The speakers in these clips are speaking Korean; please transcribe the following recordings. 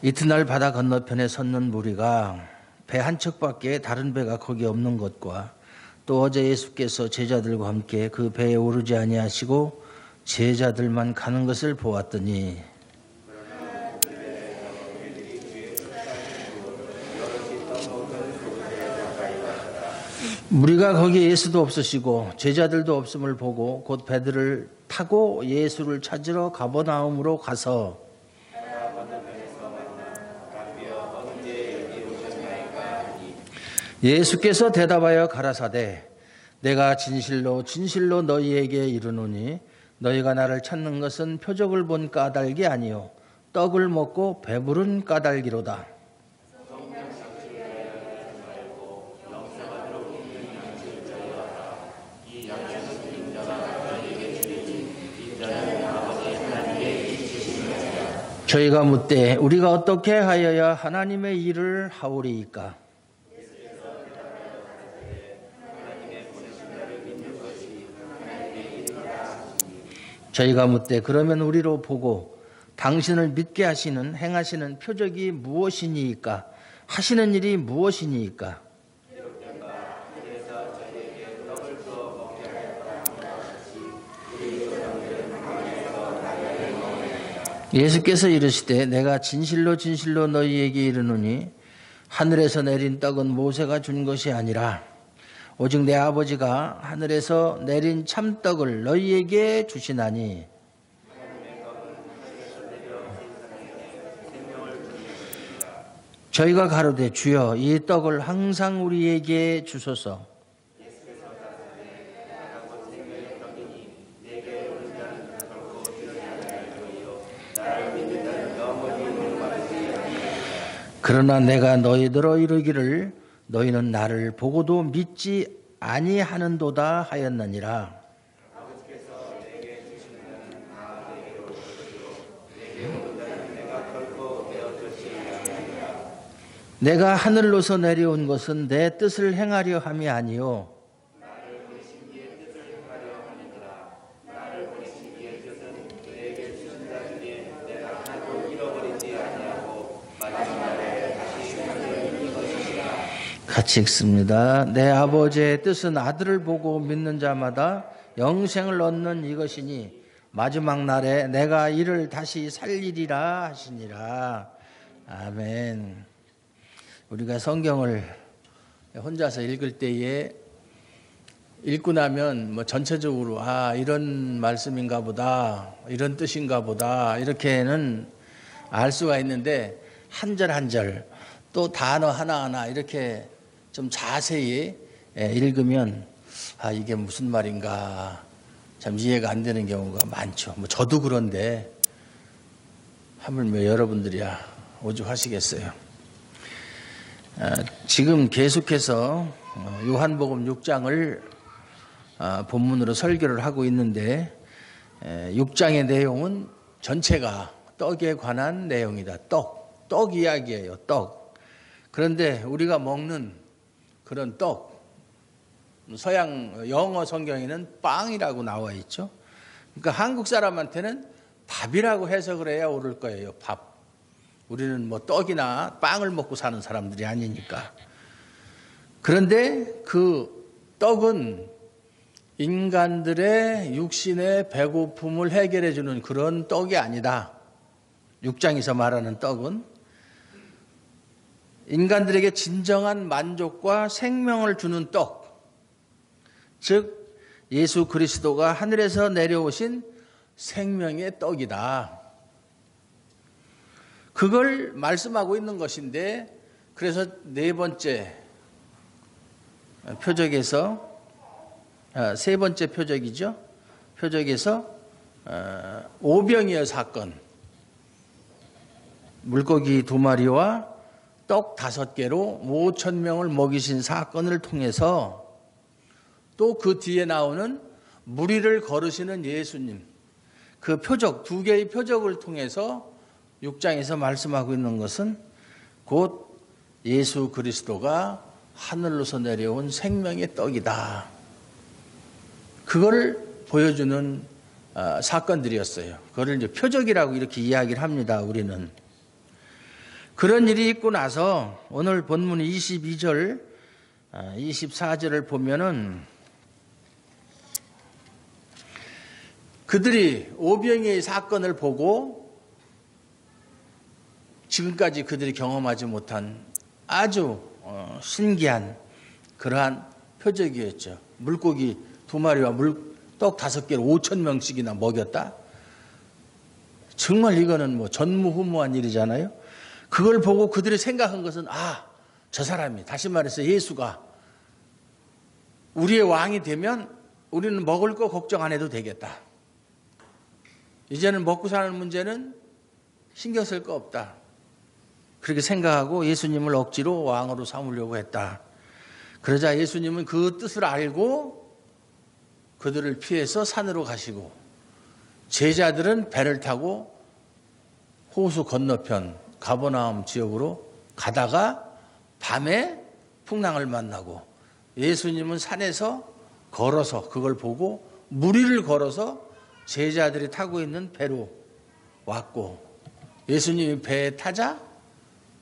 이튿날 바다 건너편에 섰는 무리가 배 한 척밖에 다른 배가 거기 없는 것과 또 어제 예수께서 제자들과 함께 그 배에 오르지 아니하시고 제자들만 가는 것을 보았더니 무리가 거기에 예수도 없으시고 제자들도 없음을 보고 곧 배들을 타고 예수를 찾으러 가버나움으로 가서 예수께서 대답하여 가라사대 내가 진실로 진실로 너희에게 이르노니 너희가 나를 찾는 것은 표적을 본 까닭이 아니요 떡을 먹고 배부른 까닭이로다. 저희가 묻되 우리가 어떻게 하여야 하나님의 일을 하오리이까? 저희가 묻되 그러면 우리로 보고 당신을 믿게 하시는 행하시는 표적이 무엇이니이까? 하시는 일이 무엇이니이까? 예수께서 이르시되 내가 진실로 진실로 너희에게 이르노니 하늘에서 내린 떡은 모세가 준 것이 아니라 오직 내 아버지가 하늘에서 내린 참떡을 너희에게 주시나니 저희가 가로되 주여 이 떡을 항상 우리에게 주소서. 그러나 내가 너희들어 이르기를 너희는 나를 보고도 믿지 아니하는도다 하였느니라. 내가 하늘로서 내려온 것은 내 뜻을 행하려 함이 아니요 같이 읽습니다. 내 아버지의 뜻은 아들을 보고 믿는 자마다 영생을 얻는 이것이니 마지막 날에 내가 이를 다시 살리리라 하시니라. 아멘. 우리가 성경을 혼자서 읽을 때에 읽고 나면 뭐 전체적으로 이런 말씀인가 보다, 이런 뜻인가 보다 이렇게는 알 수가 있는데 한 절 한 절 또 단어 하나하나 이렇게 좀 자세히 읽으면 이게 무슨 말인가 참 이해가 안 되는 경우가 많죠. 뭐 저도 그런데 하물며 여러분들이야 오죽하시겠어요. 지금 계속해서 요한복음 6장을 본문으로 설교를 하고 있는데 6장의 내용은 전체가 떡에 관한 내용이다. 떡 이야기예요. 떡. 그런데 우리가 먹는 그런 떡, 서양 영어 성경에는 빵이라고 나와 있죠. 그러니까 한국 사람한테는 밥이라고 해석을 해야 옳을 거예요. 밥. 우리는 뭐 떡이나 빵을 먹고 사는 사람들이 아니니까. 그런데 그 떡은 인간들의 육신의 배고픔을 해결해 주는 그런 떡이 아니다. 6장에서 말하는 떡은 인간들에게 진정한 만족과 생명을 주는 떡, 즉 예수 그리스도가 하늘에서 내려오신 생명의 떡이다. 그걸 말씀하고 있는 것인데 그래서 네 번째 표적에서 세 번째 표적이죠. 표적에서 오병이어 사건, 물고기 2마리와 떡 5개로 5,000명을 먹이신 사건을 통해서 또 그 뒤에 나오는 무리를 거르시는 예수님, 그 표적, 2개의 표적을 통해서 6장에서 말씀하고 있는 것은 곧 예수 그리스도가 하늘로서 내려온 생명의 떡이다. 그걸 보여주는 사건들이었어요. 그걸 이제 표적이라고 이렇게 이야기를 합니다. 우리는. 그런 일이 있고 나서 오늘 본문 22절, 24절을 보면은 그들이 오병이의 사건을 보고 지금까지 그들이 경험하지 못한 아주 신기한 그러한 표적이었죠. 물고기 2마리와 떡 5개를 5,000명씩이나 먹였다. 정말 이거는 뭐 전무후무한 일이잖아요. 그걸 보고 그들이 생각한 것은 저 사람이, 다시 말해서 예수가 우리의 왕이 되면 우리는 먹을 거 걱정 안 해도 되겠다. 이제는 먹고 사는 문제는 신경 쓸 거 없다. 그렇게 생각하고 예수님을 억지로 왕으로 삼으려고 했다. 그러자 예수님은 그 뜻을 알고 그들을 피해서 산으로 가시고 제자들은 배를 타고 호수 건너편 가버나움 지역으로 가다가 밤에 풍랑을 만나고 예수님은 산에서 걸어서 그걸 보고 무리를 걸어서 제자들이 타고 있는 배로 왔고 예수님이 배에 타자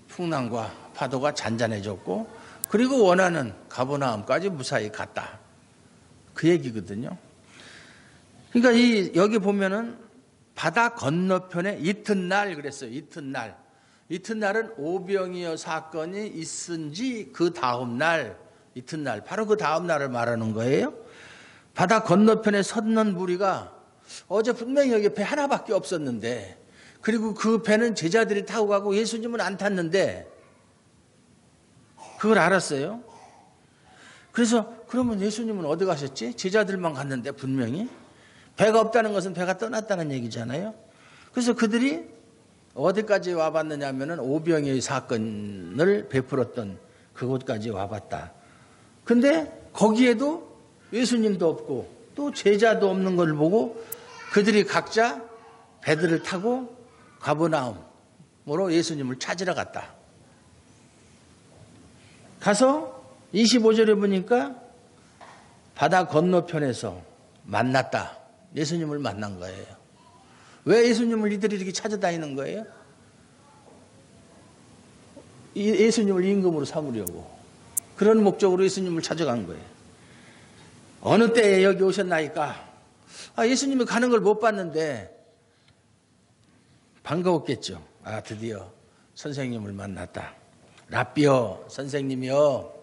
풍랑과 파도가 잔잔해졌고 그리고 원하는 가버나움까지 무사히 갔다. 그 얘기거든요. 그러니까 여기 보면은 바다 건너편에 이튿날 그랬어요. 이튿날. 이튿날은 오병이어 사건이 있은지 그 다음 날, 이튿날, 바로 그 다음 날을 말하는 거예요. 바다 건너편에 섰는 무리가 어제 분명히 여기 배 하나밖에 없었는데 그리고 그 배는 제자들이 타고 가고 예수님은 안 탔는데 그걸 알았어요. 그래서 그러면 예수님은 어디 가셨지? 제자들만 갔는데 분명히 배가 없다는 것은 배가 떠났다는 얘기잖아요. 그래서 그들이 어디까지 와봤느냐 하면은 오병이의 사건을 베풀었던 그곳까지 와봤다. 근데 거기에도 예수님도 없고 또 제자도 없는 걸 보고 그들이 각자 배들을 타고 가버나움으로 예수님을 찾으러 갔다. 가서 25절에 보니까 바다 건너편에서 만났다. 예수님을 만난 거예요. 왜 예수님을 이들이 이렇게 찾아다니는 거예요? 예수님을 임금으로 삼으려고. 그런 목적으로 예수님을 찾아간 거예요. 어느 때에 여기 오셨나이까? 예수님이 가는 걸 못 봤는데 반가웠겠죠. 드디어 선생님을 만났다. 랍비여, 선생님이여,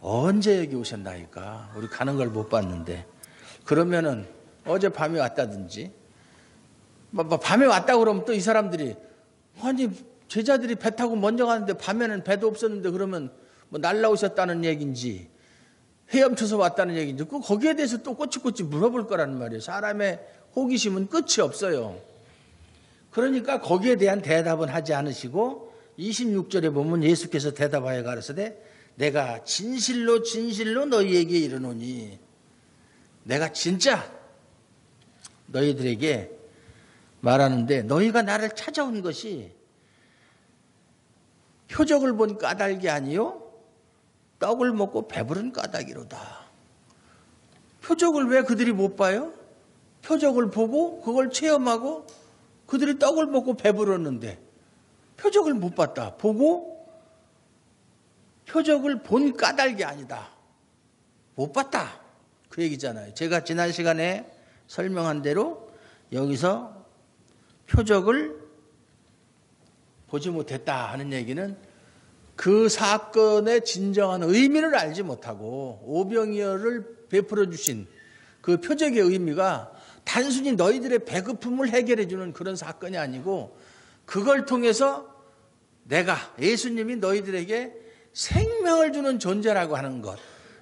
언제 여기 오셨나이까? 우리 가는 걸 못 봤는데. 그러면은 어제 밤에 왔다든지, 밤에 왔다 그러면 또 이 사람들이, 아니, 제자들이 배 타고 먼저 가는데 밤에는 배도 없었는데 그러면 뭐 날라오셨다는 얘기인지, 헤엄쳐서 왔다는 얘기인지, 거기에 대해서 또 꼬치꼬치 물어볼 거란 말이에요. 사람의 호기심은 끝이 없어요. 그러니까 거기에 대한 대답은 하지 않으시고 26절에 보면 예수께서 대답하여 가라사대 내가 진실로 진실로 너희에게 이르노니 내가 진짜 너희들에게 말하는데 너희가 나를 찾아온 것이 표적을 본 까닭이 아니요 떡을 먹고 배부른 까닭이로다. 표적을 왜 그들이 못 봐요? 표적을 보고 그걸 체험하고 그들이 떡을 먹고 배부르는데 표적을 못 봤다. 보고 표적을 본 까닭이 아니다. 못 봤다. 그 얘기잖아요. 제가 지난 시간에 설명한 대로 여기서 표적을 보지 못했다 하는 얘기는 그 사건의 진정한 의미를 알지 못하고 오병이어를 베풀어 주신 그 표적의 의미가 단순히 너희들의 배고픔을 해결해 주는 그런 사건이 아니고 그걸 통해서 내가 예수님이 너희들에게 생명을 주는 존재라고 하는 것,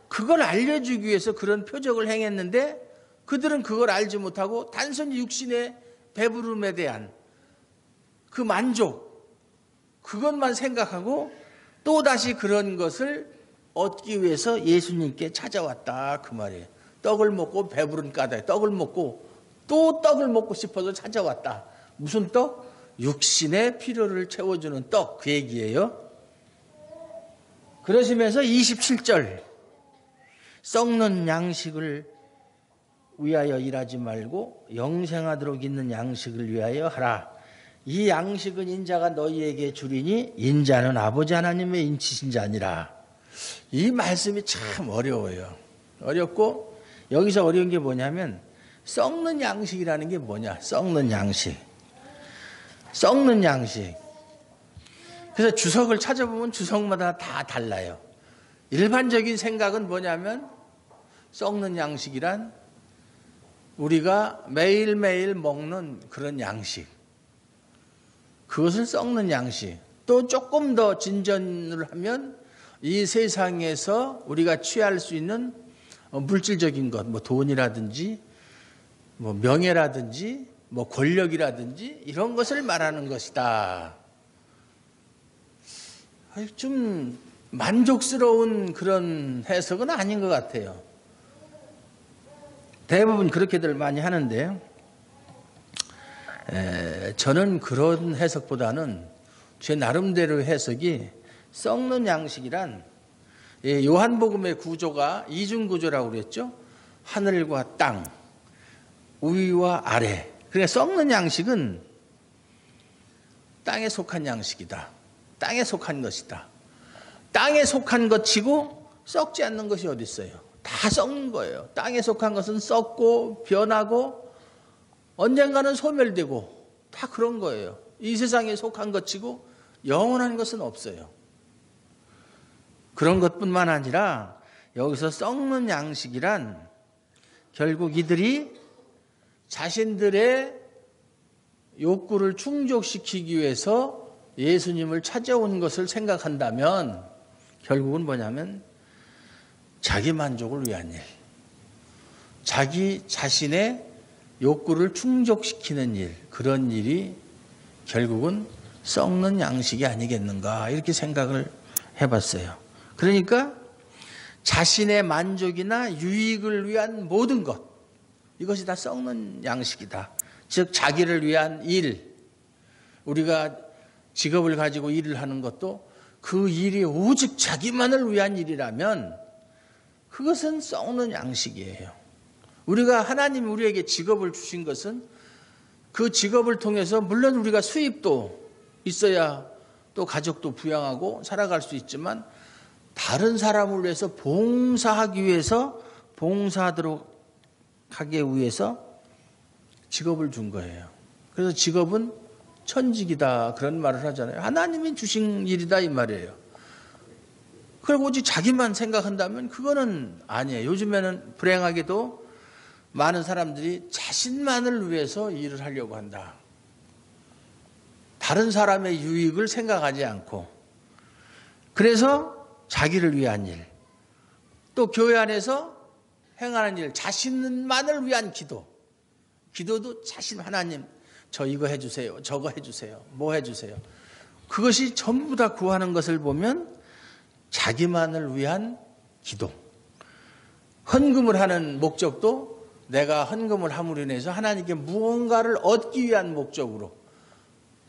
그걸 알려주기 위해서 그런 표적을 행했는데 그들은 그걸 알지 못하고 단순히 육신의 배부름에 대한 그 만족, 그것만 생각하고 또다시 그런 것을 얻기 위해서 예수님께 찾아왔다 그 말이에요. 떡을 먹고 배부른 까닭, 떡을 먹고 또 떡을 먹고 싶어서 찾아왔다. 무슨 떡? 육신의 필요를 채워주는 떡, 그 얘기예요. 그러시면서 27절 썩는 양식을 위하여 일하지 말고 영생하도록 있는 양식을 위하여 하라. 이 양식은 인자가 너희에게 주리니 인자는 아버지 하나님의 인치신 자니라. 이 말씀이 참 어려워요. 어렵고 여기서 어려운 게 뭐냐면 썩는 양식이라는 게 뭐냐. 썩는 양식. 썩는 양식. 그래서 주석을 찾아보면 주석마다 다 달라요. 일반적인 생각은 뭐냐면 썩는 양식이란 우리가 매일매일 먹는 그런 양식. 그것을 썩는 양식. 또 조금 더 진전을 하면 이 세상에서 우리가 취할 수 있는 물질적인 것, 뭐 돈이라든지, 뭐 명예라든지, 뭐 권력이라든지 이런 것을 말하는 것이다. 좀 만족스러운 그런 해석은 아닌 것 같아요. 대부분 그렇게들 많이 하는데요. 저는 그런 해석보다는 제 나름대로 해석이 썩는 양식이란 요한복음의 구조가 이중구조라고 그랬죠. 하늘과 땅, 위와 아래. 그러니까 썩는 양식은 땅에 속한 양식이다. 땅에 속한 것이다. 땅에 속한 것 치고 썩지 않는 것이 어디 있어요. 다 썩는 거예요. 땅에 속한 것은 썩고 변하고 언젠가는 소멸되고 다 그런 거예요. 이 세상에 속한 것 치고 영원한 것은 없어요. 그런 것뿐만 아니라 여기서 썩는 양식이란 결국 이들이 자신들의 욕구를 충족시키기 위해서 예수님을 찾아온 것을 생각한다면 결국은 뭐냐면 자기 만족을 위한 일, 자기 자신의 욕구를 충족시키는 일, 그런 일이 결국은 썩는 양식이 아니겠는가 이렇게 생각을 해봤어요. 그러니까 자신의 만족이나 유익을 위한 모든 것, 이것이 다 썩는 양식이다. 즉 자기를 위한 일, 우리가 직업을 가지고 일을 하는 것도 그 일이 오직 자기만을 위한 일이라면 그것은 썩는 양식이에요. 우리가 하나님이 우리에게 직업을 주신 것은 그 직업을 통해서 물론 우리가 수입도 있어야 또 가족도 부양하고 살아갈 수 있지만 다른 사람을 위해서 봉사하기 위해서 봉사하도록 하기 위해서 직업을 준 거예요. 그래서 직업은 천직이다 그런 말을 하잖아요. 하나님이 주신 일이다 이 말이에요. 그리고 오직 자기만 생각한다면 그거는 아니에요. 요즘에는 불행하게도 많은 사람들이 자신만을 위해서 일을 하려고 한다. 다른 사람의 유익을 생각하지 않고 그래서 자기를 위한 일, 또 교회 안에서 행하는 일, 자신만을 위한 기도, 기도도 자신 하나님 저 이거 해주세요, 저거 해주세요, 뭐 해주세요. 그것이 전부 다 구하는 것을 보면 자기만을 위한 기도. 헌금을 하는 목적도 내가 헌금을 함으로 인해서 하나님께 무언가를 얻기 위한 목적으로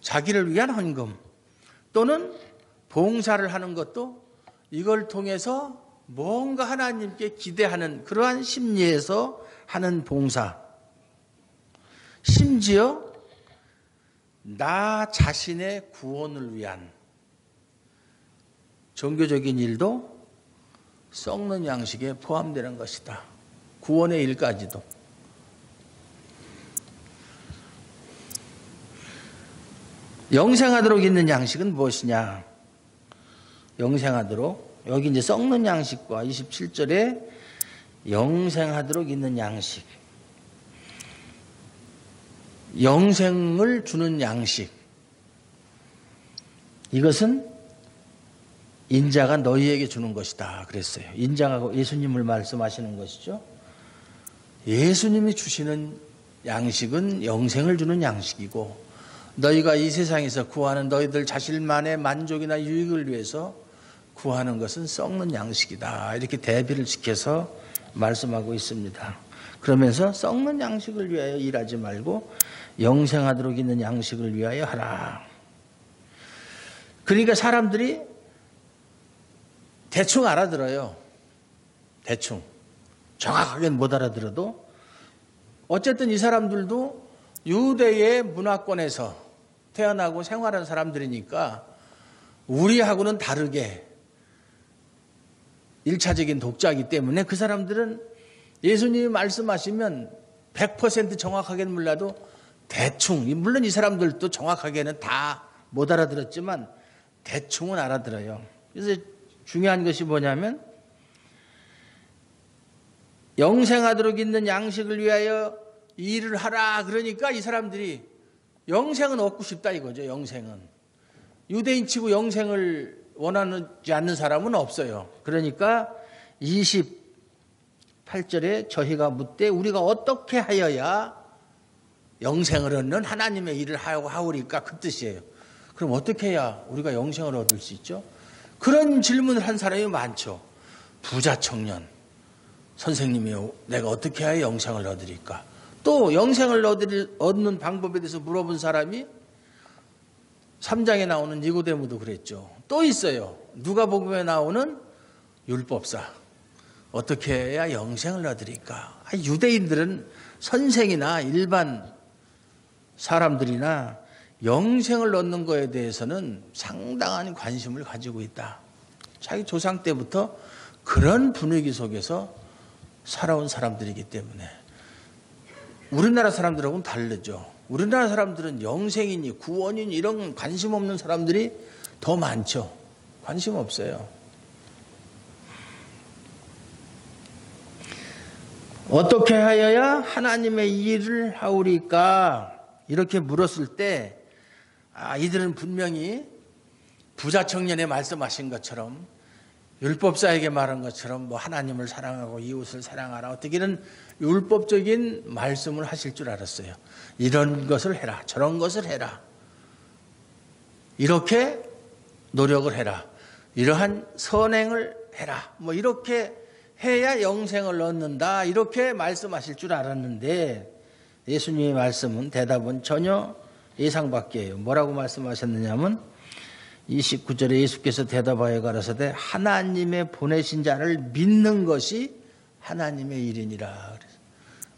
자기를 위한 헌금, 또는 봉사를 하는 것도 이걸 통해서 뭔가 하나님께 기대하는 그러한 심리에서 하는 봉사. 심지어 나 자신의 구원을 위한 종교적인 일도 썩는 양식에 포함되는 것이다. 구원의 일까지도. 영생하도록 있는 양식은 무엇이냐? 영생하도록, 여기 이제 썩는 양식과 27절에 영생하도록 있는 양식, 영생을 주는 양식, 이것은 인자가 너희에게 주는 것이다 그랬어요. 인자가 예수님을 말씀하시는 것이죠. 예수님이 주시는 양식은 영생을 주는 양식이고, 너희가 이 세상에서 구하는 너희들 자신만의 만족이나 유익을 위해서 구하는 것은 썩는 양식이다. 이렇게 대비를 시켜서 말씀하고 있습니다. 그러면서 썩는 양식을 위하여 일하지 말고 영생하도록 있는 양식을 위하여 하라. 그러니까 사람들이 대충 알아들어요. 대충. 정확하게는 못 알아들어도 어쨌든 이 사람들도 유대의 문화권에서, 태어나고 생활한 사람들이니까 우리하고는 다르게 1차적인 독자이기 때문에 그 사람들은 예수님이 말씀하시면 100% 정확하게는 몰라도 대충, 물론 이 사람들도 정확하게는 다 못 알아들었지만 대충은 알아들어요. 그래서 중요한 것이 뭐냐면 영생하도록 있는 양식을 위하여 일을 하라. 그러니까 이 사람들이 영생은 얻고 싶다 이거죠. 영생은. 유대인 치고 영생을 원하지 않는 사람은 없어요. 그러니까 28절에 저희가 묻되 우리가 어떻게 하여야 영생을 얻는 하나님의 일을 하오리까 그 뜻이에요. 그럼 어떻게 해야 우리가 영생을 얻을 수 있죠? 그런 질문을 한 사람이 많죠. 부자 청년. 선생님이 내가 어떻게 해야 영생을 얻으리까? 또 영생을 얻는 방법에 대해서 물어본 사람이 3장에 나오는 니고데모도 그랬죠. 또 있어요. 누가복음에 나오는 율법사. 어떻게 해야 영생을 얻으리까? 유대인들은 선생이나 일반 사람들이나 영생을 얻는 거에 대해서는 상당한 관심을 가지고 있다. 자기 조상 때부터 그런 분위기 속에서 살아온 사람들이기 때문에 우리나라 사람들하고는 다르죠. 우리나라 사람들은 영생이니 구원이니 이런 관심 없는 사람들이 더 많죠. 관심 없어요. 어떻게 하여야 하나님의 일을 하오리까? 이렇게 물었을 때 이들은 분명히 부자 청년에 말씀하신 것처럼 율법사에게 말한 것처럼 뭐 하나님을 사랑하고 이웃을 사랑하라 어떻게 이런 율법적인 말씀을 하실 줄 알았어요. 이런 것을 해라. 저런 것을 해라. 이렇게 노력을 해라. 이러한 선행을 해라. 뭐 이렇게 해야 영생을 얻는다. 이렇게 말씀하실 줄 알았는데 예수님의 말씀은 대답은 전혀 예상 밖이에요. 뭐라고 말씀하셨느냐면 29절에 예수께서 대답하여 가라사대 하나님의 보내신 자를 믿는 것이 하나님의 일이니라. 그래서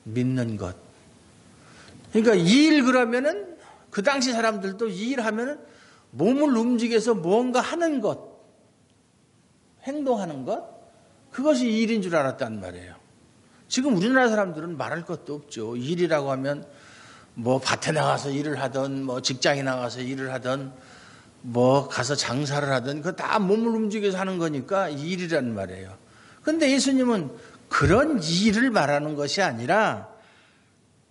믿는 것. 그러니까 이 일 그러면은 그 당시 사람들도 이 일 하면은 몸을 움직여서 뭔가 하는 것, 행동하는 것, 그것이 이 일인 줄 알았단 말이에요. 지금 우리나라 사람들은 말할 것도 없죠. 일이라고 하면 뭐 밭에 나가서 일을 하든 뭐 직장에 나가서 일을 하든 뭐 가서 장사를 하든 그거 다 몸을 움직여서 하는 거니까 일이란 말이에요. 그런데 예수님은 그런 일을 말하는 것이 아니라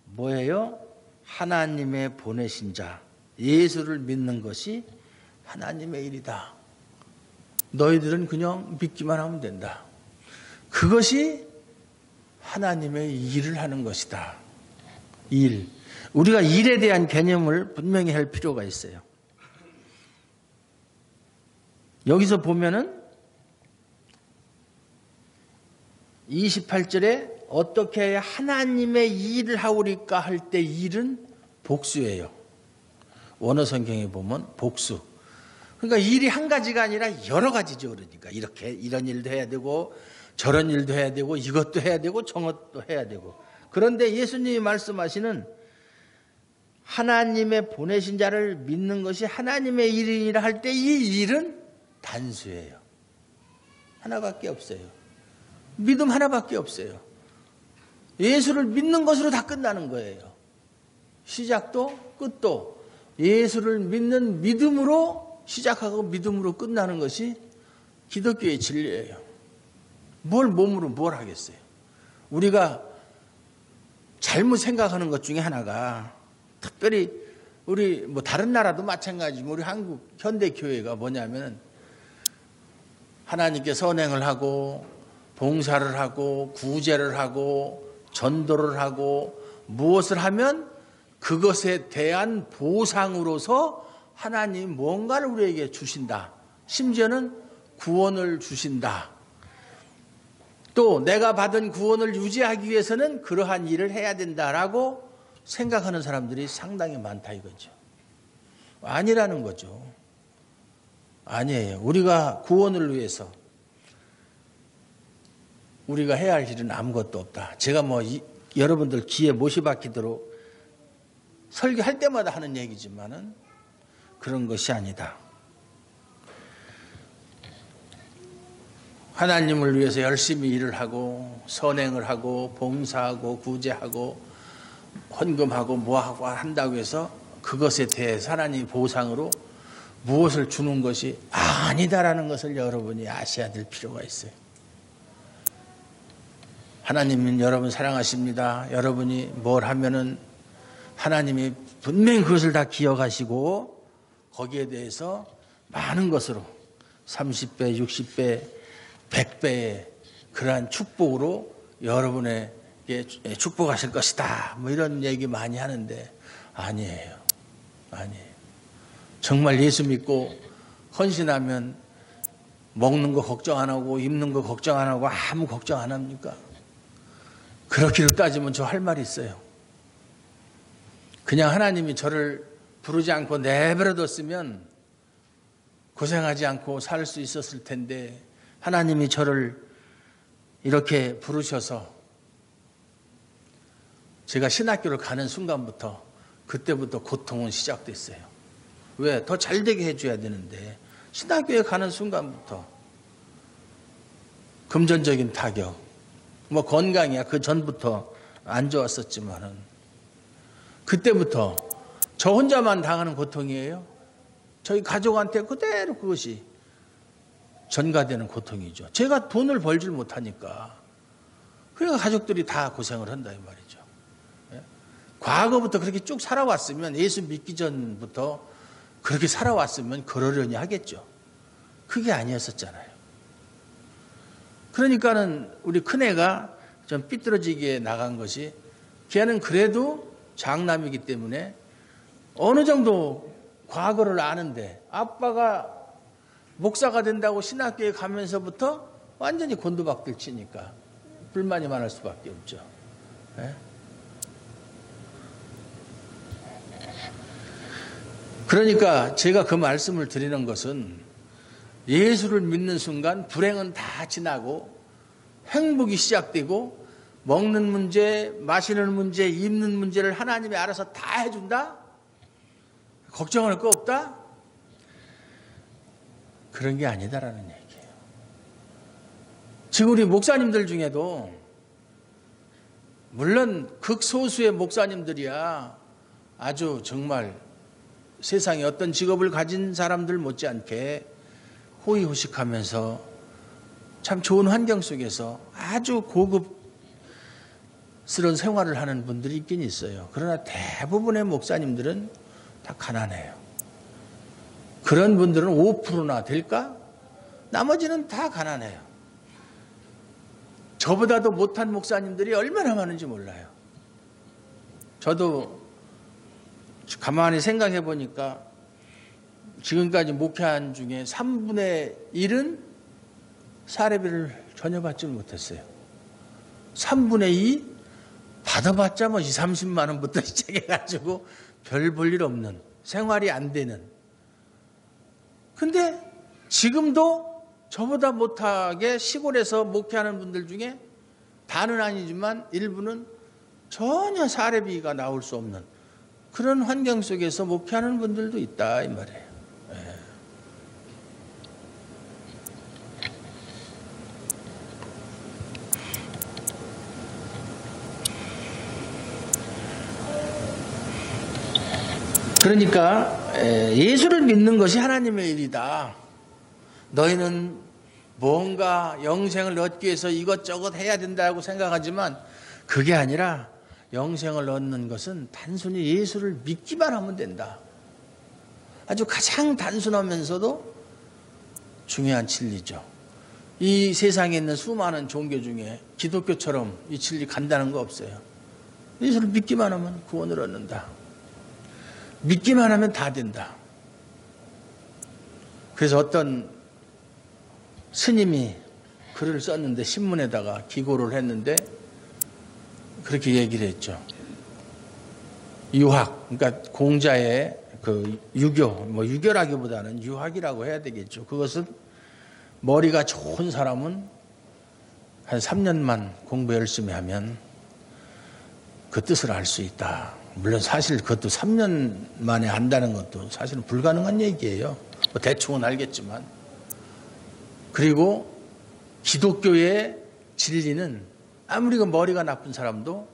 뭐예요? 하나님의 보내신 자 예수를 믿는 것이 하나님의 일이다. 너희들은 그냥 믿기만 하면 된다. 그것이 하나님의 일을 하는 것이다. 일. 우리가 일에 대한 개념을 분명히 할 필요가 있어요. 여기서 보면은 28절에 어떻게 해야 하나님의 일을 하오리까 할 때 일은 복수예요. 원어 성경에 보면 복수. 그러니까 일이 한 가지가 아니라 여러 가지죠. 그러니까 이렇게 이런 일도 해야 되고 저런 일도 해야 되고 이것도 해야 되고 저것도 해야 되고. 그런데 예수님이 말씀하시는 하나님의 보내신 자를 믿는 것이 하나님의 일이라 할 때 이 일은 단수예요. 하나밖에 없어요. 믿음 하나밖에 없어요. 예수를 믿는 것으로 다 끝나는 거예요. 시작도 끝도 예수를 믿는 믿음으로 시작하고 믿음으로 끝나는 것이 기독교의 진리예요. 뭘 몸으로 뭘 하겠어요. 우리가 잘못 생각하는 것 중에 하나가 특별히 우리 뭐 다른 나라도 마찬가지지만 우리 한국 현대교회가 뭐냐면 하나님께 선행을 하고 봉사를 하고 구제를 하고 전도를 하고 무엇을 하면 그것에 대한 보상으로서 하나님 뭔가를 우리에게 주신다. 심지어는 구원을 주신다. 또 내가 받은 구원을 유지하기 위해서는 그러한 일을 해야 된다라고 생각하는 사람들이 상당히 많다 이거죠. 아니라는 거죠. 아니에요. 우리가 구원을 위해서 우리가 해야 할 일은 아무것도 없다. 제가 뭐 여러분들 귀에 못이 박히도록 설교할 때마다 하는 얘기지만은 그런 것이 아니다. 하나님을 위해서 열심히 일을 하고 선행을 하고 봉사하고 구제하고 헌금하고 뭐하고 한다고 해서 그것에 대해서 하나님이 보상으로 무엇을 주는 것이 아니다라는 것을 여러분이 아셔야 될 필요가 있어요. 하나님은 여러분 사랑하십니다. 여러분이 뭘 하면은 하나님이 분명히 그것을 다 기억하시고 거기에 대해서 많은 것으로 30배, 60배, 100배의 그러한 축복으로 여러분에게 축복하실 것이다. 뭐 이런 얘기 많이 하는데 아니에요. 아니에요. 정말 예수 믿고 헌신하면 먹는 거 걱정 안 하고 입는 거 걱정 안 하고 아무 걱정 안 합니까? 그렇기를 따지면 저 할 말이 있어요. 그냥 하나님이 저를 부르지 않고 내버려뒀으면 고생하지 않고 살 수 있었을 텐데 하나님이 저를 이렇게 부르셔서 제가 신학교를 가는 순간부터 그때부터 고통은 시작됐어요. 왜? 더 잘되게 해줘야 되는데 신학교에 가는 순간부터 금전적인 타격, 뭐 건강이야. 그 전부터 안 좋았었지만은 그때부터 저 혼자만 당하는 고통이에요. 저희 가족한테 그대로 그것이 전가되는 고통이죠. 제가 돈을 벌질 못하니까 그러니까 가족들이 다 고생을 한다 이 말이죠. 과거부터 그렇게 쭉 살아왔으면 예수 믿기 전부터 그렇게 살아왔으면 그러려니 하겠죠. 그게 아니었었잖아요. 그러니까는 우리 큰애가 좀 삐뚤어지게 나간 것이 걔는 그래도 장남이기 때문에 어느 정도 과거를 아는데 아빠가 목사가 된다고 신학교에 가면서부터 완전히 곤두박질 치니까 불만이 많을 수밖에 없죠. 네? 그러니까 제가 그 말씀을 드리는 것은 예수를 믿는 순간 불행은 다 지나고 행복이 시작되고 먹는 문제, 마시는 문제, 입는 문제를 하나님이 알아서 다 해준다? 걱정할 거 없다? 그런 게 아니다라는 얘기예요. 지금 우리 목사님들 중에도 물론 극소수의 목사님들이야 아주 정말 세상에 어떤 직업을 가진 사람들 못지않게 호의호식하면서 참 좋은 환경 속에서 아주 고급스러운 생활을 하는 분들이 있긴 있어요. 그러나 대부분의 목사님들은 다 가난해요. 그런 분들은 5%나 될까? 나머지는 다 가난해요. 저보다도 못한 목사님들이 얼마나 많은지 몰라요. 저도 가만히 생각해 보니까 지금까지 목회한 중에 3분의 1은 사례비를 전혀 받지 못했어요. 3분의 2 받아봤자 뭐 20, 30만 원부터 시작해가지고 별 볼 일 없는 생활이 안 되는. 근데 지금도 저보다 못하게 시골에서 목회하는 분들 중에 다는 아니지만 일부는 전혀 사례비가 나올 수 없는 그런 환경 속에서 목회하는 분들도 있다 이 말이에요. 그러니까 예수를 믿는 것이 하나님의 일이다. 너희는 뭔가 영생을 얻기 위해서 이것저것 해야 된다고 생각하지만 그게 아니라 영생을 얻는 것은 단순히 예수를 믿기만 하면 된다. 아주 가장 단순하면서도 중요한 진리죠. 이 세상에 있는 수많은 종교 중에 기독교처럼 이 진리 간다는 거 없어요. 예수를 믿기만 하면 구원을 얻는다. 믿기만 하면 다 된다. 그래서 어떤 스님이 글을 썼는데 신문에다가 기고를 했는데 그렇게 얘기를 했죠. 유학, 그러니까 공자의 그 유교, 뭐 유교라기보다는 유학이라고 해야 되겠죠. 그것은 머리가 좋은 사람은 한 3년만 공부 열심히 하면 그 뜻을 알 수 있다. 물론 사실 그것도 3년 만에 한다는 것도 사실은 불가능한 얘기예요. 뭐 대충은 알겠지만. 그리고 기독교의 진리는 아무리 그 머리가 나쁜 사람도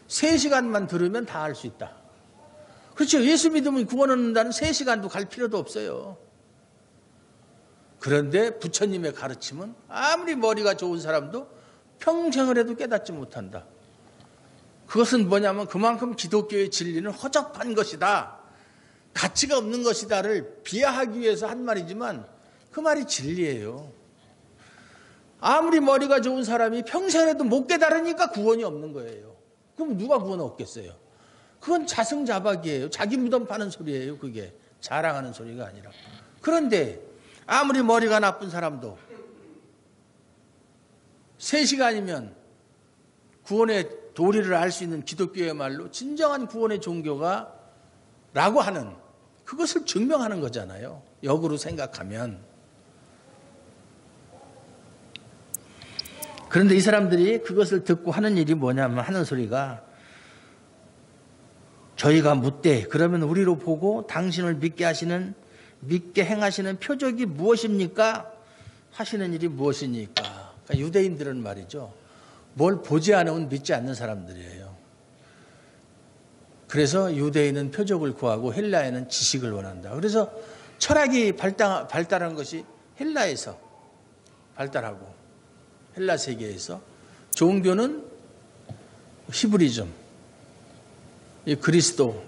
3시간만 들으면 다 알 수 있다. 그렇죠. 예수 믿으면 구원 얻는다는 3시간도 갈 필요도 없어요. 그런데 부처님의 가르침은 아무리 머리가 좋은 사람도 평생을 해도 깨닫지 못한다. 그것은 뭐냐면 그만큼 기독교의 진리는 허접한 것이다. 가치가 없는 것이다를 비하하기 위해서 한 말이지만 그 말이 진리예요. 아무리 머리가 좋은 사람이 평생에도 못 깨달으니까 구원이 없는 거예요. 그럼 누가 구원 얻겠어요? 그건 자승자박이에요. 자기 무덤 파는 소리예요. 그게 자랑하는 소리가 아니라. 그런데 아무리 머리가 나쁜 사람도 3시간이면 구원의 도리를 알 수 있는 기독교야말로 진정한 구원의 종교가 라고 하는 그것을 증명하는 거잖아요. 역으로 생각하면. 그런데 이 사람들이 그것을 듣고 하는 일이 뭐냐면 하는 소리가 저희가 묻되 그러면 우리로 보고 당신을 믿게 행하시는 표적이 무엇입니까? 하시는 일이 무엇입니까? 그러니까 유대인들은 말이죠. 뭘 보지 않으면 믿지 않는 사람들이에요. 그래서 유대인은 표적을 구하고 헬라에는 지식을 원한다. 그래서 철학이 발달한 것이 헬라에서 발달하고 헬라 세계에서 종교는 히브리즘, 이 그리스도,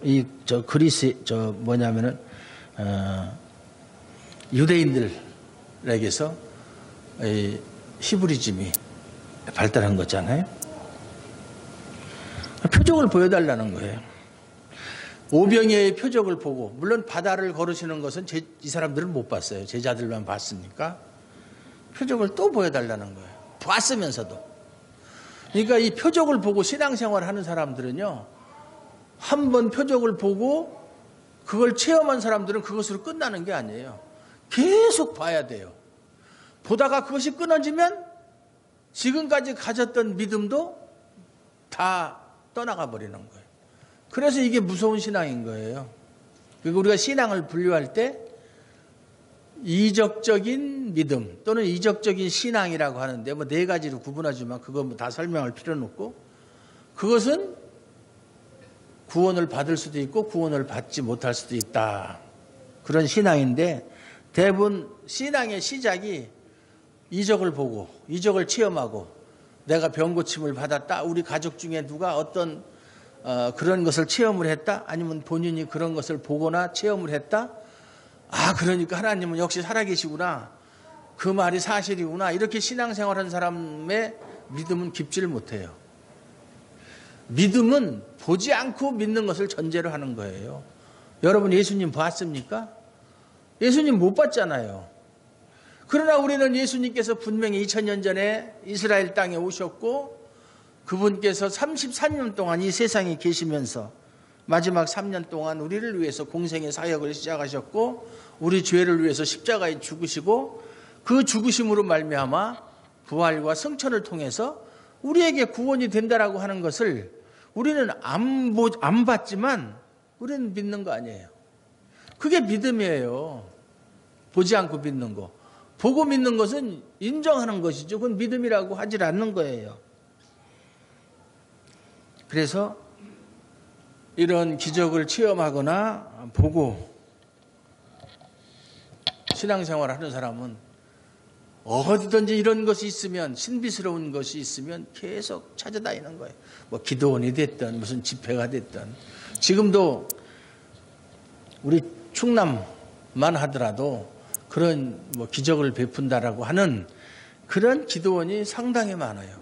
유대인들에게서 이 히브리즘이 발달한 거잖아요. 표적을 보여달라는 거예요. 오병이어의 표적을 보고, 물론 바다를 걸으시는 것은 이 사람들은 못 봤어요. 제자들만 봤으니까. 표적을 또 보여달라는 거예요. 봤으면서도. 그러니까 이 표적을 보고 신앙생활 하는 사람들은요, 한 번 표적을 보고 그걸 체험한 사람들은 그것으로 끝나는 게 아니에요. 계속 봐야 돼요. 보다가 그것이 끊어지면 지금까지 가졌던 믿음도 다 떠나가 버리는 거예요. 그래서 이게 무서운 신앙인 거예요. 그리고 우리가 신앙을 분류할 때 이적적인 믿음 또는 이적적인 신앙이라고 하는데 뭐 4가지로 구분하지만 그거 뭐 다 설명할 필요는 없고, 그것은 구원을 받을 수도 있고 구원을 받지 못할 수도 있다. 그런 신앙인데 대부분 신앙의 시작이 이적을 보고 이적을 체험하고 내가 병 고침을 받았다. 우리 가족 중에 누가 어떤 그런 것을 체험을 했다. 아니면 본인이 그런 것을 보거나 체험을 했다. 아, 그러니까 하나님은 역시 살아계시구나. 그 말이 사실이구나. 이렇게 신앙생활한 사람의 믿음은 깊지를 못해요. 믿음은 보지 않고 믿는 것을 전제로 하는 거예요. 여러분 예수님 봤습니까? 예수님 못 봤잖아요. 그러나 우리는 예수님께서 분명히 2000년 전에 이스라엘 땅에 오셨고 그분께서 34년 동안 이 세상에 계시면서 마지막 3년 동안 우리를 위해서 공생의 사역을 시작하셨고 우리 죄를 위해서 십자가에 죽으시고 그 죽으심으로 말미암아 부활과 승천을 통해서 우리에게 구원이 된다라고 하는 것을 우리는 안 봤지만 우리는 믿는 거 아니에요. 그게 믿음이에요. 보지 않고 믿는 거. 보고 믿는 것은 인정하는 것이죠. 그건 믿음이라고 하질 않는 거예요. 그래서 이런 기적을 체험하거나 보고 신앙생활을 하는 사람은 어디든지 이런 것이 있으면, 신비스러운 것이 있으면 계속 찾아다니는 거예요. 뭐 기도원이 됐든 무슨 집회가 됐든. 지금도 우리 충남만 하더라도 그런 뭐 기적을 베푼다라고 하는 그런 기도원이 상당히 많아요.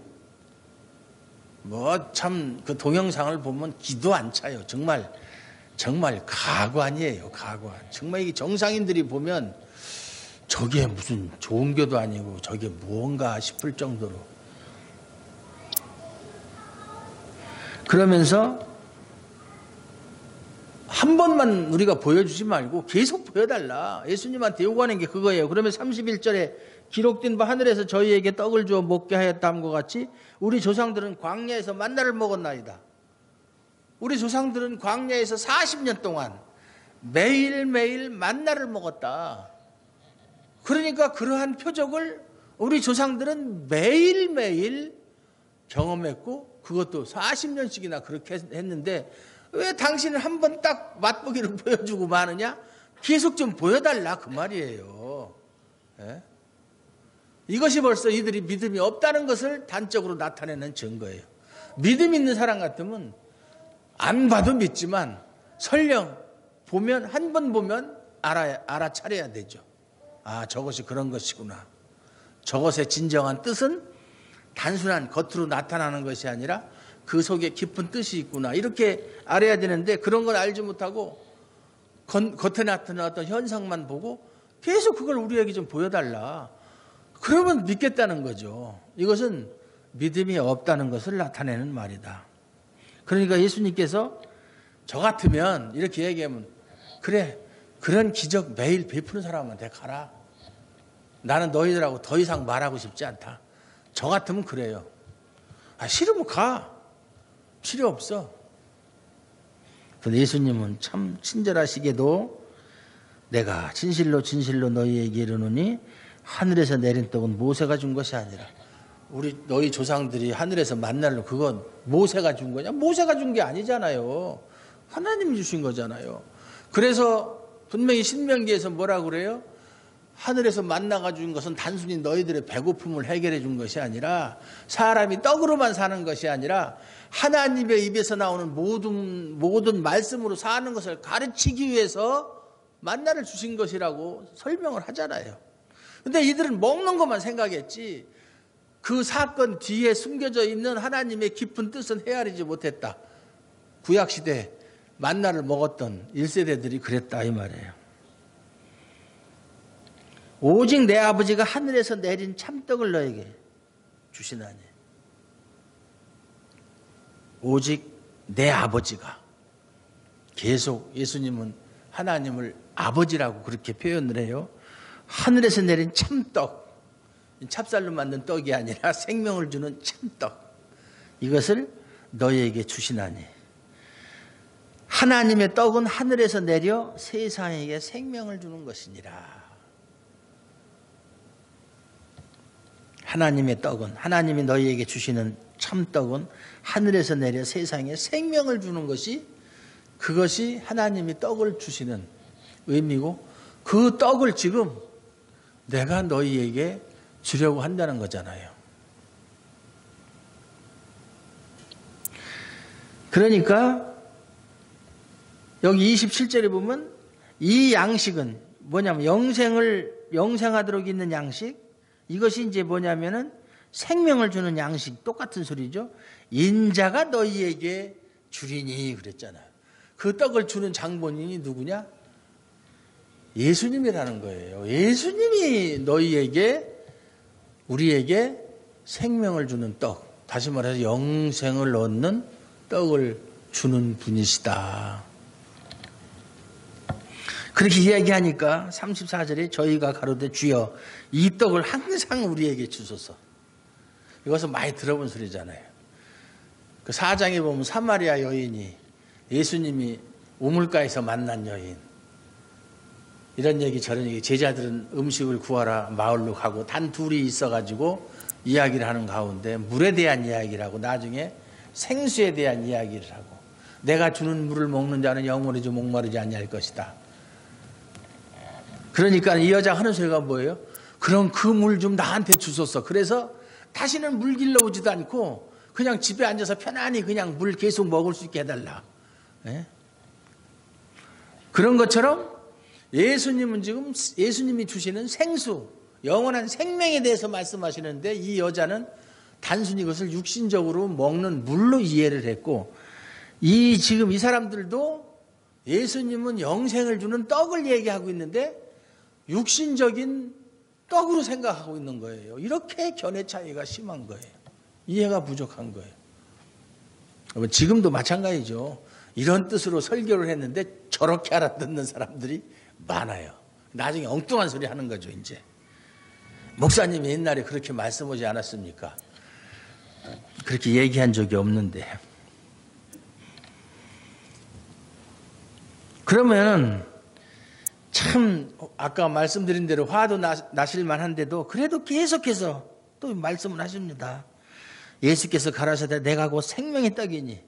뭐 참 그 동영상을 보면 기도 안 차요. 정말 가관이에요. 가관. 정말 이게 정상인들이 보면 저게 무슨 좋은 교도 아니고 저게 무언가 싶을 정도로. 그러면서 한 번만 우리가 보여주지 말고 계속 보여달라. 예수님한테 요구하는 게 그거예요. 그러면 31절에 기록된 바 하늘에서 저희에게 떡을 주어 먹게 하였다 함과 같이 우리 조상들은 광야에서 만나를 먹었나이다. 우리 조상들은 광야에서 40년 동안 매일매일 만나를 먹었다. 그러니까 그러한 표적을 우리 조상들은 매일매일 경험했고 그것도 40년씩이나 그렇게 했는데 왜 당신은 한 번 딱 맛보기를 보여주고 마느냐? 계속 좀 보여달라 그 말이에요. 예? 이것이 벌써 이들이 믿음이 없다는 것을 단적으로 나타내는 증거예요. 믿음 있는 사람 같으면 안 봐도 믿지만 설령 보면 한 번 보면 알아차려야 되죠. 아, 저것이 그런 것이구나. 저것의 진정한 뜻은 단순한 겉으로 나타나는 것이 아니라 그 속에 깊은 뜻이 있구나. 이렇게 알아야 되는데 그런 걸 알지 못하고 겉에 나타났던 현상만 보고 계속 그걸 우리에게 좀 보여달라. 그러면 믿겠다는 거죠. 이것은 믿음이 없다는 것을 나타내는 말이다. 그러니까 예수님께서 저 같으면 이렇게 얘기하면 그래, 그런 기적 매일 베푸는 사람한테 가라. 나는 너희들하고 더 이상 말하고 싶지 않다. 저 같으면 그래요. 아, 싫으면 가. 필요 없어. 그런데 예수님은 참 친절하시게도 내가 진실로 진실로 너희에게 이르노니 하늘에서 내린 떡은 모세가 준 것이 아니라 너희 조상들이 하늘에서 만나를 그건 모세가 준 거냐? 모세가 준 게 아니잖아요. 하나님이 주신 거잖아요. 그래서 분명히 신명기에서 뭐라고 그래요? 하늘에서 만나가 준 것은 단순히 너희들의 배고픔을 해결해 준 것이 아니라 사람이 떡으로만 사는 것이 아니라 하나님의 입에서 나오는 모든 말씀으로 사는 것을 가르치기 위해서 만나를 주신 것이라고 설명을 하잖아요. 근데 이들은 먹는 것만 생각했지 그 사건 뒤에 숨겨져 있는 하나님의 깊은 뜻은 헤아리지 못했다. 구약시대 만나를 먹었던 1세대들이 그랬다 이 말이에요. 오직 내 아버지가 하늘에서 내린 참떡을 너에게 주시나니. 오직 내 아버지가. 계속 예수님은 하나님을 아버지라고 그렇게 표현을 해요. 하늘에서 내린 참떡. 찹쌀로 만든 떡이 아니라 생명을 주는 참떡. 이것을 너희에게 주시나니. 하나님의 떡은 하늘에서 내려 세상에게 생명을 주는 것이니라. 하나님의 떡은, 하나님이 너희에게 주시는 참떡은 하늘에서 내려 세상에 생명을 주는 것이, 그것이 하나님이 떡을 주시는 의미고, 그 떡을 지금 내가 너희에게 주려고 한다는 거잖아요. 그러니까 여기 27절에 보면 이 양식은 뭐냐면 영생하도록 있는 양식, 이것이 이제 뭐냐면은 생명을 주는 양식, 똑같은 소리죠. 인자가 너희에게 주리니 그랬잖아요. 그 떡을 주는 장본인이 누구냐? 예수님이라는 거예요. 예수님이 너희에게, 우리에게 생명을 주는 떡, 다시 말해서 영생을 얻는 떡을 주는 분이시다. 그렇게 이야기하니까 34절에 저희가 가로되 주여 이 떡을 항상 우리에게 주소서. 이것은 많이 들어본 소리잖아요. 그 4장에 보면 사마리아 여인이 예수님이 우물가에서 만난 여인, 이런 얘기 저런 얘기, 제자들은 음식을 구하러 마을로 가고 단 둘이 있어가지고 이야기를 하는 가운데 물에 대한 이야기를 하고 나중에 생수에 대한 이야기를 하고 내가 주는 물을 먹는 자는 영원히 목마르지 아니할 것이다. 그러니까 이 여자 하는 소리가 뭐예요? 그럼 그 물 좀 나한테 주소서. 그래서 다시는 물 길러 오지도 않고 그냥 집에 앉아서 편안히 그냥 물 계속 먹을 수 있게 해달라. 예? 그런 것처럼 예수님은 지금 예수님이 주시는 생수, 영원한 생명에 대해서 말씀하시는데 이 여자는 단순히 그것을 육신적으로 먹는 물로 이해를 했고, 지금 이 사람들도 예수님은 영생을 주는 떡을 얘기하고 있는데 육신적인 떡으로 생각하고 있는 거예요. 이렇게 견해 차이가 심한 거예요. 이해가 부족한 거예요. 지금도 마찬가지죠. 이런 뜻으로 설교를 했는데 저렇게 알아듣는 사람들이 많아요. 나중에 엉뚱한 소리 하는 거죠, 이제. 목사님이 옛날에 그렇게 말씀하지 않았습니까? 그렇게 얘기한 적이 없는데. 그러면 참 아까 말씀드린 대로 화도 나실 만한데도 그래도 계속해서 또 말씀을 하십니다. 예수께서 가라사대 내가 곧 생명의 떡이니,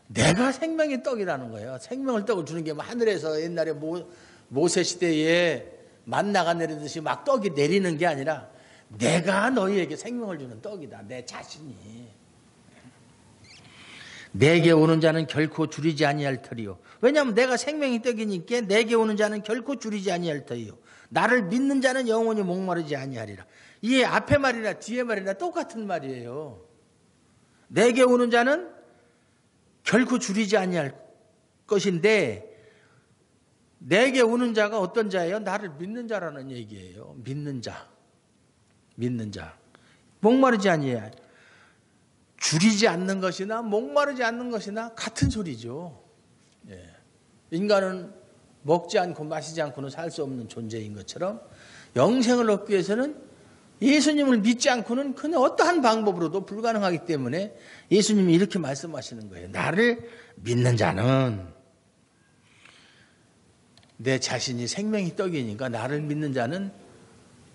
내가 생명의 떡이라는 거예요. 생명을 떡을 주는 게 하늘에서 옛날에 모세 시대에 만나가 내리듯이 막 떡이 내리는 게 아니라 내가 너희에게 생명을 주는 떡이다. 내 자신이. 내게 오는 자는 결코 줄이지 아니할 터리요. 왜냐하면 내가 생명의 떡이니까 내게 오는 자는 결코 줄이지 아니할 터리요. 나를 믿는 자는 영원히 목마르지 아니하리라. 이게 앞에 말이나 뒤에 말이나 똑같은 말이에요. 내게 오는 자는 결코 줄이지 아니할 것인데, 내게 오는 자가 어떤 자예요? 나를 믿는 자라는 얘기예요. 믿는 자. 믿는 자. 목마르지 아니해요. 줄이지 않는 것이나 목마르지 않는 것이나 같은 소리죠. 예. 인간은 먹지 않고 마시지 않고는 살 수 없는 존재인 것처럼 영생을 얻기 위해서는 예수님을 믿지 않고는 그냥 어떠한 방법으로도 불가능하기 때문에 예수님이 이렇게 말씀하시는 거예요. 나를 믿는 자는, 내 자신이 생명이 떡이니까 나를 믿는 자는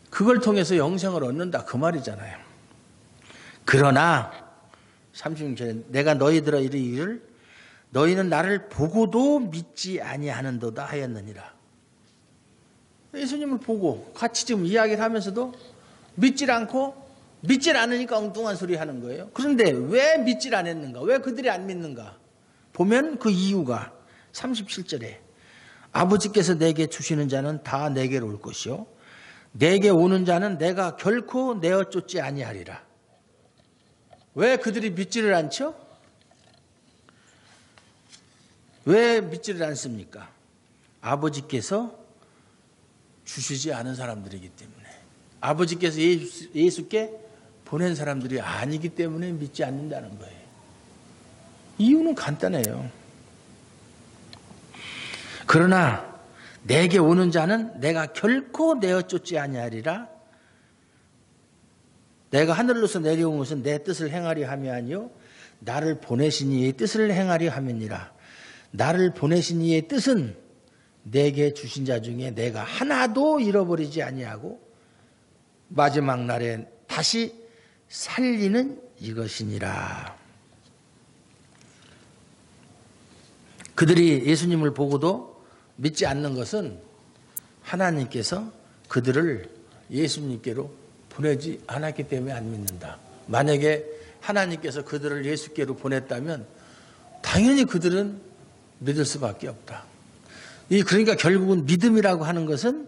그걸 통해서 영생을 얻는다, 그 말이잖아요. 그러나 36절에 내가 너희들아 이르기를 너희는 나를 보고도 믿지 아니하는도다 하였느니라. 예수님을 보고 같이 지금 이야기를 하면서도 믿질 않고, 믿질 않으니까 엉뚱한 소리 하는 거예요. 그런데 왜 믿질 않았는가? 왜 그들이 안 믿는가? 보면 그 이유가 37절에 아버지께서 내게 주시는 자는 다 내게로 올 것이요 내게 오는 자는 내가 결코 내어 쫓지 아니하리라. 왜 그들이 믿지를 않죠? 왜 믿지를 않습니까? 아버지께서 주시지 않은 사람들이기 때문에, 아버지께서 예수께 보낸 사람들이 아니기 때문에 믿지 않는다는 거예요. 이유는 간단해요. 그러나 내게 오는 자는 내가 결코 내어 쫓지 아니하리라. 내가 하늘로서 내려온 것은 내 뜻을 행하려 함이 아니요 나를 보내신 이의 뜻을 행하려 함이니라. 나를 보내신 이의 뜻은 내게 주신 자 중에 내가 하나도 잃어버리지 아니하고 마지막 날에 다시 살리는 이것이니라. 그들이 예수님을 보고도 믿지 않는 것은 하나님께서 그들을 예수님께로 보내지 않았기 때문에 안 믿는다. 만약에 하나님께서 그들을 예수께로 보냈다면 당연히 그들은 믿을 수밖에 없다. 그러니까 결국은 믿음이라고 하는 것은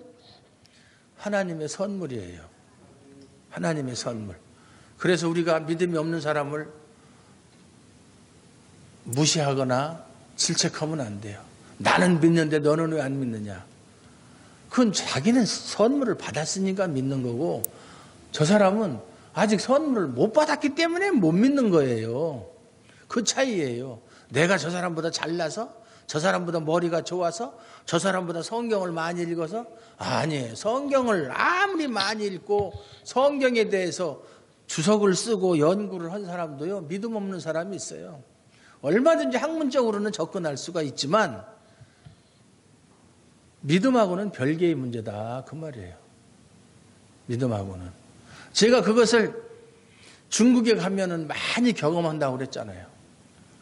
하나님의 선물이에요. 하나님의 선물. 그래서 우리가 믿음이 없는 사람을 무시하거나 질책하면 안 돼요. 나는 믿는데 너는 왜 안 믿느냐? 그건 자기는 선물을 받았으니까 믿는 거고, 저 사람은 아직 선물을 못 받았기 때문에 못 믿는 거예요. 그 차이예요. 내가 저 사람보다 잘나서, 저 사람보다 머리가 좋아서, 저 사람보다 성경을 많이 읽어서, 아니에요. 성경을 아무리 많이 읽고 성경에 대해서 주석을 쓰고 연구를 한 사람도요, 믿음 없는 사람이 있어요. 얼마든지 학문적으로는 접근할 수가 있지만 믿음하고는 별개의 문제다, 그 말이에요. 믿음하고는. 제가 그것을 중국에 가면은 많이 경험한다고 그랬잖아요.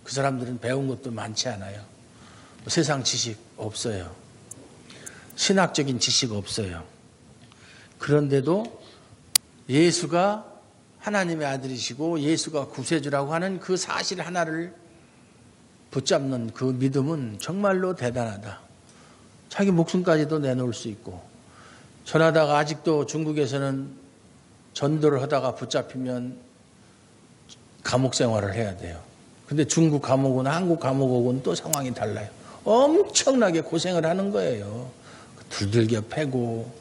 그 사람들은 배운 것도 많지 않아요. 세상 지식 없어요. 신학적인 지식 없어요. 그런데도 예수가 하나님의 아들이시고 예수가 구세주라고 하는 그 사실 하나를 붙잡는 그 믿음은 정말로 대단하다. 자기 목숨까지도 내놓을 수 있고, 전하다가 아직도 중국에서는 전도를 하다가 붙잡히면 감옥 생활을 해야 돼요. 근데 중국 감옥은 한국 감옥하고는 또 상황이 달라요. 엄청나게 고생을 하는 거예요. 들들겨 패고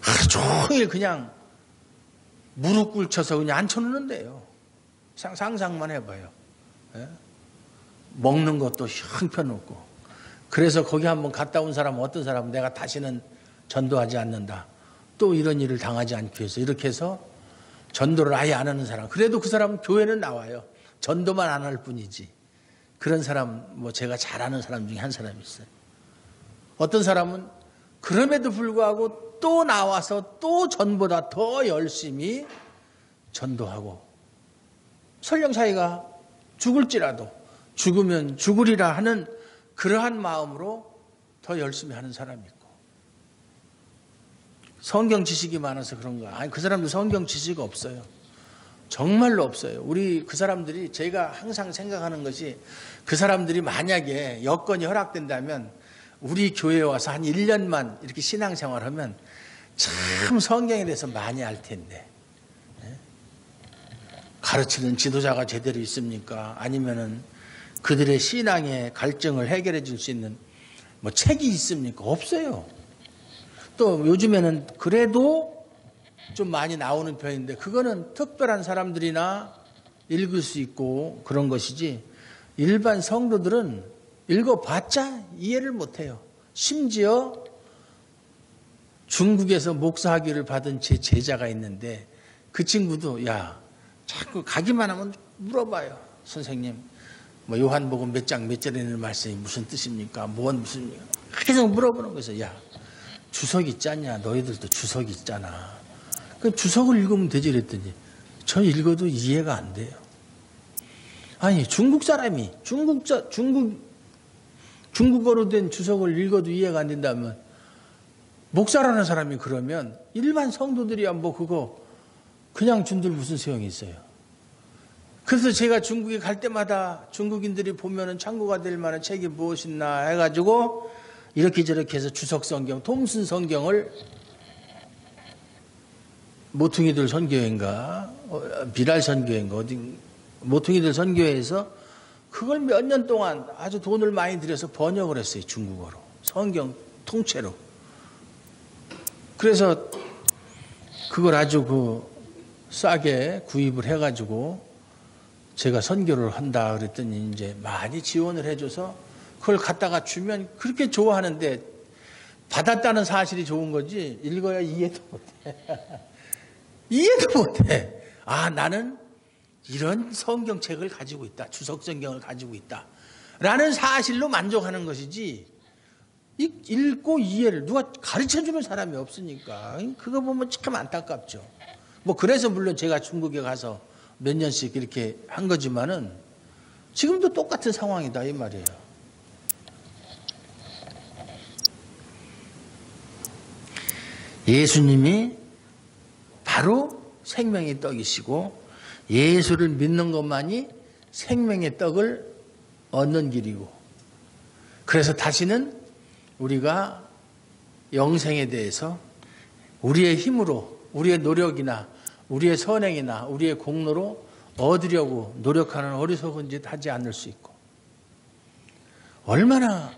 하루 종일 그냥 무릎 꿇쳐서 그냥 앉혀놓는데요. 상상만 해봐요. 예? 먹는 것도 형편없고. 그래서 거기 한번 갔다 온 사람은 어떤 사람은 내가 다시는 전도하지 않는다. 또 이런 일을 당하지 않기 위해서 이렇게 해서 전도를 아예 안 하는 사람. 그래도 그 사람은 교회는 나와요. 전도만 안 할 뿐이지. 그런 사람, 제가 잘 아는 사람 중에 한 사람이 있어요. 어떤 사람은 그럼에도 불구하고 또 나와서 또 전보다 더 열심히 전도하고, 설령 자기가 죽을지라도 죽으면 죽으리라 하는 그러한 마음으로 더 열심히 하는 사람이 있고, 성경 지식이 많아서 그런가? 아니, 그 사람도 성경 지식이 없어요. 정말로 없어요. 우리 그 사람들이, 제가 항상 생각하는 것이, 그 사람들이 만약에 여건이 허락된다면 우리 교회에 와서 한 1년만 이렇게 신앙생활하면 참 성경에 대해서 많이 알 텐데, 가르치는 지도자가 제대로 있습니까? 아니면은 그들의 신앙의 갈증을 해결해 줄 수 있는 책이 있습니까? 없어요. 또 요즘에는 그래도 좀 많이 나오는 편인데, 그거는 특별한 사람들이나 읽을 수 있고 그런 것이지, 일반 성도들은 읽어봤자 이해를 못해요. 심지어 중국에서 목사학위를 받은 제 제자가 있는데, 그 친구도 자꾸 가기만 하면 물어봐요. 선생님, 요한복음 몇 장 몇 절에 있는 말씀이 무슨 뜻입니까? 무슨 계속 물어보는 거예요. 주석 있지 않냐? 너희들도 주석 있잖아. 그 주석을 읽으면 되지 그랬더니, 저 읽어도 이해가 안 돼요. 아니, 중국 사람이 중국어로 된 주석을 읽어도 이해가 안 된다면, 목사라는 사람이 그러면 일반 성도들이야 그거 그냥 준들 무슨 소용이 있어요. 그래서 제가 중국에 갈 때마다 중국인들이 보면은 참고가 될 만한 책이 무엇이나 해가지고 이렇게 저렇게 해서 주석 성경, 톰슨 성경을 모퉁이들 선교회인가, 비랄 선교회인가, 어디 모퉁이들 선교회에서 그걸 몇 년 동안 아주 돈을 많이 들여서 번역을 했어요. 중국어로. 성경 통째로. 그래서 그걸 아주 싸게 구입을 해가지고 제가 선교를 한다 그랬더니 이제 많이 지원을 해줘서 그걸 갖다가 주면 그렇게 좋아하는데, 받았다는 사실이 좋은 거지 읽어야 이해도 못해. 이해도 못해. 나는 이런 성경책을 가지고 있다. 주석 성경을 가지고 있다. 라는 사실로 만족하는 것이지, 읽고 이해를 누가 가르쳐주는 사람이 없으니까 그거 보면 참 안타깝죠. 그래서 물론 제가 중국에 가서 몇 년씩 이렇게 한 거지만은 지금도 똑같은 상황이다 이 말이에요. 예수님이 바로 생명의 떡이시고, 예수를 믿는 것만이 생명의 떡을 얻는 길이고, 그래서 다시는 우리가 영생에 대해서 우리의 힘으로, 우리의 노력이나 우리의 선행이나 우리의 공로로 얻으려고 노력하는 어리석은 짓 하지 않을 수 있고, 얼마나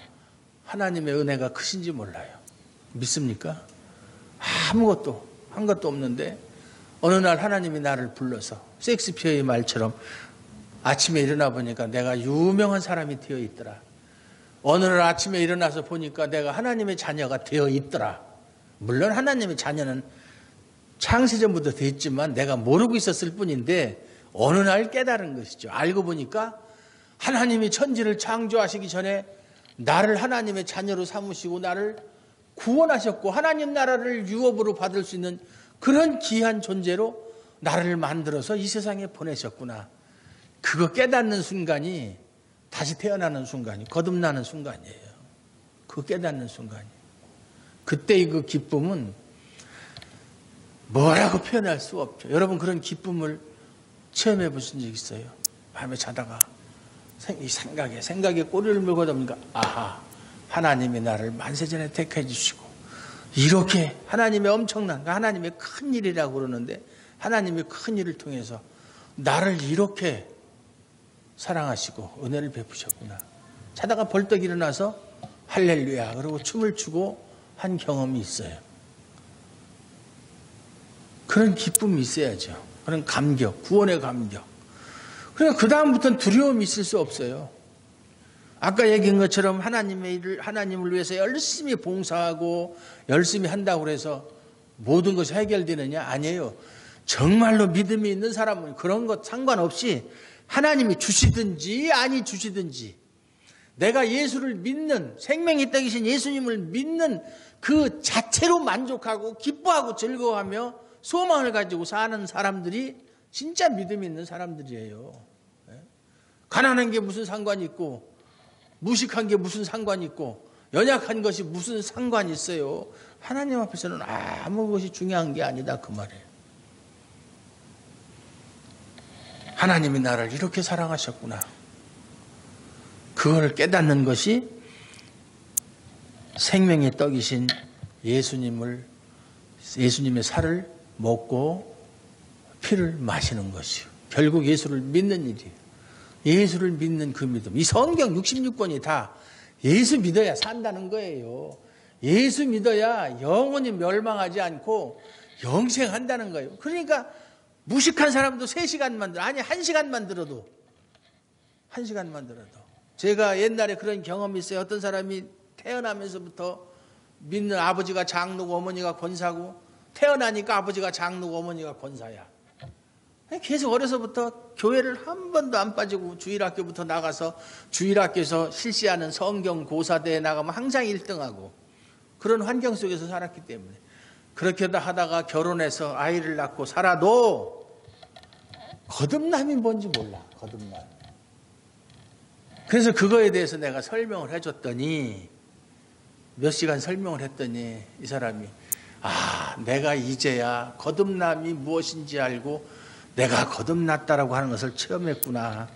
하나님의 은혜가 크신지 몰라요. 믿습니까? 아무것도 한 것도 없는데 어느 날 하나님이 나를 불러서, 셰익스피어의 말처럼 아침에 일어나 보니까 내가 유명한 사람이 되어 있더라. 어느 날 아침에 일어나서 보니까 내가 하나님의 자녀가 되어 있더라. 물론 하나님의 자녀는 창세전부터 됐지만 내가 모르고 있었을 뿐인데, 어느 날 깨달은 것이죠. 알고 보니까 하나님이 천지를 창조하시기 전에 나를 하나님의 자녀로 삼으시고 나를 구원하셨고, 하나님 나라를 유업으로 받을 수 있는 그런 귀한 존재로 나를 만들어서 이 세상에 보내셨구나. 그거 깨닫는 순간이, 다시 태어나는 순간이, 거듭나는 순간이에요. 그거 깨닫는 순간이. 그때의 그 기쁨은 뭐라고 표현할 수 없죠. 여러분 그런 기쁨을 체험해 보신 적 있어요? 밤에 자다가 생각에 꼬리를 물고 보니까, 하나님이 나를 만세전에 택해 주시고, 이렇게 하나님의 엄청난, 하나님의 큰 일이라고 그러는데, 하나님의 큰 일을 통해서 나를 이렇게 사랑하시고 은혜를 베푸셨구나. 자다가 벌떡 일어나서 할렐루야 그러고 춤을 추고 한 경험이 있어요. 그런 기쁨이 있어야죠. 그런 감격, 구원의 감격. 그러니까 그 다음부터는 두려움이 있을 수 없어요. 아까 얘기한 것처럼 하나님의 일을, 하나님을 위해서 열심히 봉사하고 열심히 한다고 해서 모든 것이 해결되느냐? 아니에요. 정말로 믿음이 있는 사람은 그런 것 상관없이 하나님이 주시든지 아니 주시든지 내가 예수를 믿는, 생명이 있다 계신 예수님을 믿는 그 자체로 만족하고 기뻐하고 즐거워하며 소망을 가지고 사는 사람들이 진짜 믿음이 있는 사람들이에요. 가난한 게 무슨 상관이 있고 무식한 게 무슨 상관이 있고 연약한 것이 무슨 상관이 있어요. 하나님 앞에서는 아무 것이 중요한 게 아니다 그 말이에요. 하나님이 나를 이렇게 사랑하셨구나. 그걸 깨닫는 것이 생명의 떡이신 예수님의 살을 먹고 피를 마시는 것이요. 결국 예수를 믿는 일이에요. 예수를 믿는 그 믿음. 이 성경 66권이 다 예수 믿어야 산다는 거예요. 예수 믿어야 영원히 멸망하지 않고 영생한다는 거예요. 그러니까 무식한 사람도 3시간만 아니 1시간만 들어도 제가 옛날에 그런 경험이 있어요. 어떤 사람이 태어나면서부터 믿는 아버지가 장로고 어머니가 권사고 태어나니까 아버지가 장로고 어머니가 권사야. 계속 어려서부터 교회를 한 번도 안 빠지고 주일학교부터 나가서 주일학교에서 실시하는 성경 고사대에 나가면 항상 1등하고 그런 환경 속에서 살았기 때문에 그렇게 하다가 결혼해서 아이를 낳고 살아도 거듭남이 뭔지 몰라. 거듭남. 그래서 그거에 대해서 내가 설명을 해줬더니 몇 시간 설명을 했더니 이 사람이 내가 이제야 거듭남이 무엇인지 알고 내가 거듭났다라고 하는 것을 체험했구나.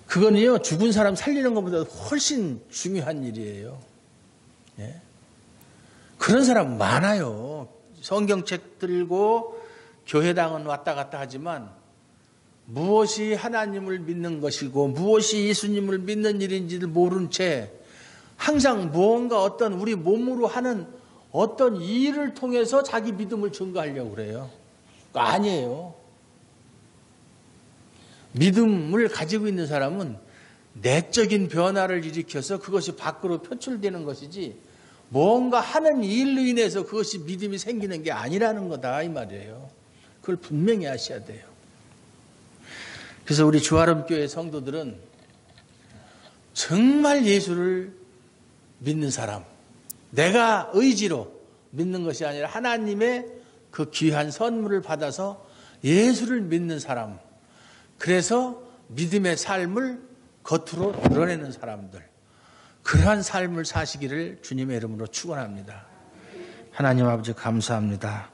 그거는요 죽은 사람 살리는 것보다 훨씬 중요한 일이에요. 예? 그런 사람 많아요. 성경책 들고 교회당은 왔다 갔다 하지만 무엇이 하나님을 믿는 것이고 무엇이 예수님을 믿는 일인지를 모른 채 항상 무언가 어떤 우리 몸으로 하는 어떤 일을 통해서 자기 믿음을 증거하려고 그래요. 아니에요. 믿음을 가지고 있는 사람은 내적인 변화를 일으켜서 그것이 밖으로 표출되는 것이지 뭔가 하는 일로 인해서 그것이 믿음이 생기는 게 아니라는 거다 이 말이에요. 그걸 분명히 아셔야 돼요. 그래서 우리 주아름교회 성도들은 정말 예수를 믿는 사람, 내가 의지로 믿는 것이 아니라 하나님의 그 귀한 선물을 받아서 예수를 믿는 사람, 그래서 믿음의 삶을 겉으로 드러내는 사람들, 그러한 삶을 사시기를 주님의 이름으로 축원합니다. 하나님 아버지 감사합니다.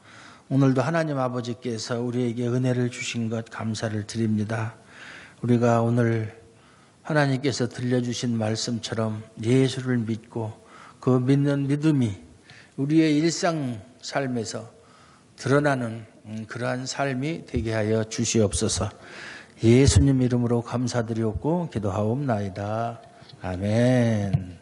오늘도 하나님 아버지께서 우리에게 은혜를 주신 것 감사를 드립니다. 우리가 오늘 하나님께서 들려주신 말씀처럼 예수를 믿고 그 믿는 믿음이 우리의 일상 삶에서 드러나는 그러한 삶이 되게 하여 주시옵소서. 예수님 이름으로 감사드리옵고 기도하옵나이다. 아멘.